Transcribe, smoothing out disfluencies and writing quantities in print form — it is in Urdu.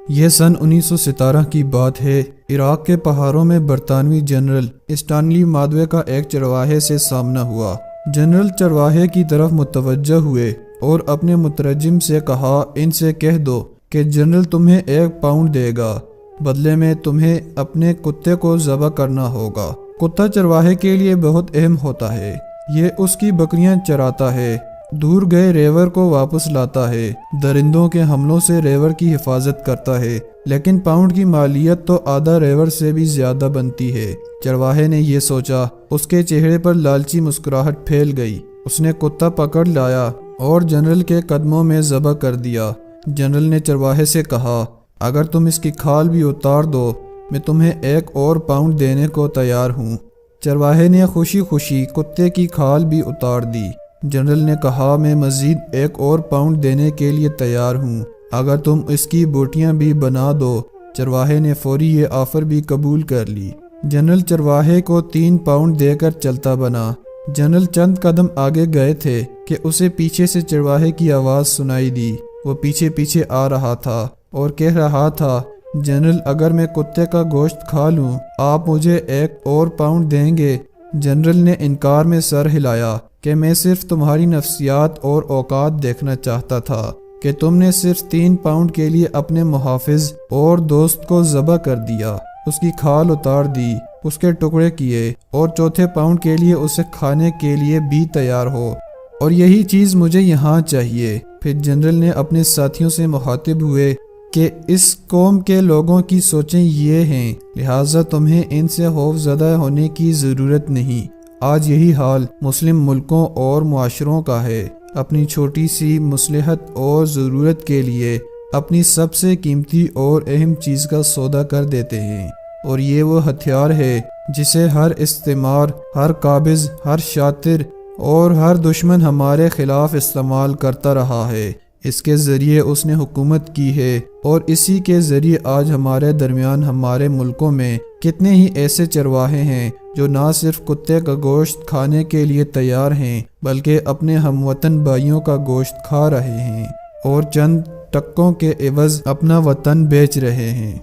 یہ سن 1917 کی بات ہے۔ عراق کے پہاڑوں میں برطانوی جنرل اسٹانلی مادوے کا ایک چرواہے سے سامنا ہوا۔ جنرل چرواہے کی طرف متوجہ ہوئے اور اپنے مترجم سے کہا، ان سے کہہ دو کہ جنرل تمہیں 1 پاؤنڈ دے گا، بدلے میں تمہیں اپنے کتے کو ذبح کرنا ہوگا۔ کتا چرواہے کے لیے بہت اہم ہوتا ہے۔ یہ اس کی بکریاں چراتا ہے، دور گئے ریور کو واپس لاتا ہے، درندوں کے حملوں سے ریور کی حفاظت کرتا ہے، لیکن پاؤنڈ کی مالیت تو آدھا ریور سے بھی زیادہ بنتی ہے۔ چرواہے نے یہ سوچا، اس کے چہرے پر لالچی مسکراہٹ پھیل گئی۔ اس نے کتا پکڑ لایا اور جنرل کے قدموں میں ذبح کر دیا۔ جنرل نے چرواہے سے کہا، اگر تم اس کی کھال بھی اتار دو، میں تمہیں 1 اور پاؤنڈ دینے کو تیار ہوں۔ چرواہے نے خوشی خوشی کتے کی کھال بھی اتار دی۔ جنرل نے کہا، میں مزید 1 اور پاؤنڈ دینے کے لیے تیار ہوں اگر تم اس کی بوٹیاں بھی بنا دو۔ چرواہے نے فوری یہ آفر بھی قبول کر لی۔ جنرل چرواہے کو 3 پاؤنڈ دے کر چلتا بنا۔ جنرل چند قدم آگے گئے تھے کہ اسے پیچھے سے چرواہے کی آواز سنائی دی۔ وہ پیچھے پیچھے آ رہا تھا اور کہہ رہا تھا، جنرل اگر میں کتے کا گوشت کھا لوں آپ مجھے 1 اور پاؤنڈ دیں گے؟ جنرل نے انکار میں سر ہلایا کہ میں صرف تمہاری نفسیات اور اوقات دیکھنا چاہتا تھا کہ تم نے صرف 3 پاؤنڈ کے لیے اپنے محافظ اور دوست کو ذبح کر دیا، اس کی کھال اتار دی، اس کے ٹکڑے کیے اور 4تھے پاؤنڈ کے لیے اسے کھانے کے لیے بھی تیار ہو، اور یہی چیز مجھے یہاں چاہیے۔ پھر جنرل نے اپنے ساتھیوں سے مخاطب ہوئے کہ اس قوم کے لوگوں کی سوچیں یہ ہیں، لہٰذا تمہیں ان سے خوف زدہ ہونے کی ضرورت نہیں۔ آج یہی حال مسلم ملکوں اور معاشروں کا ہے، اپنی چھوٹی سی مصلحت اور ضرورت کے لیے اپنی سب سے قیمتی اور اہم چیز کا سودا کر دیتے ہیں، اور یہ وہ ہتھیار ہے جسے ہر استعمار، ہر قابض، ہر شاطر اور ہر دشمن ہمارے خلاف استعمال کرتا رہا ہے۔ اس کے ذریعے اس نے حکومت کی ہے، اور اسی کے ذریعے آج ہمارے درمیان ہمارے ملکوں میں کتنے ہی ایسے چرواہے ہیں جو نہ صرف کتے کا گوشت کھانے کے لیے تیار ہیں بلکہ اپنے ہم وطن بھائیوں کا گوشت کھا رہے ہیں اور چند ٹکوں کے عوض اپنا وطن بیچ رہے ہیں۔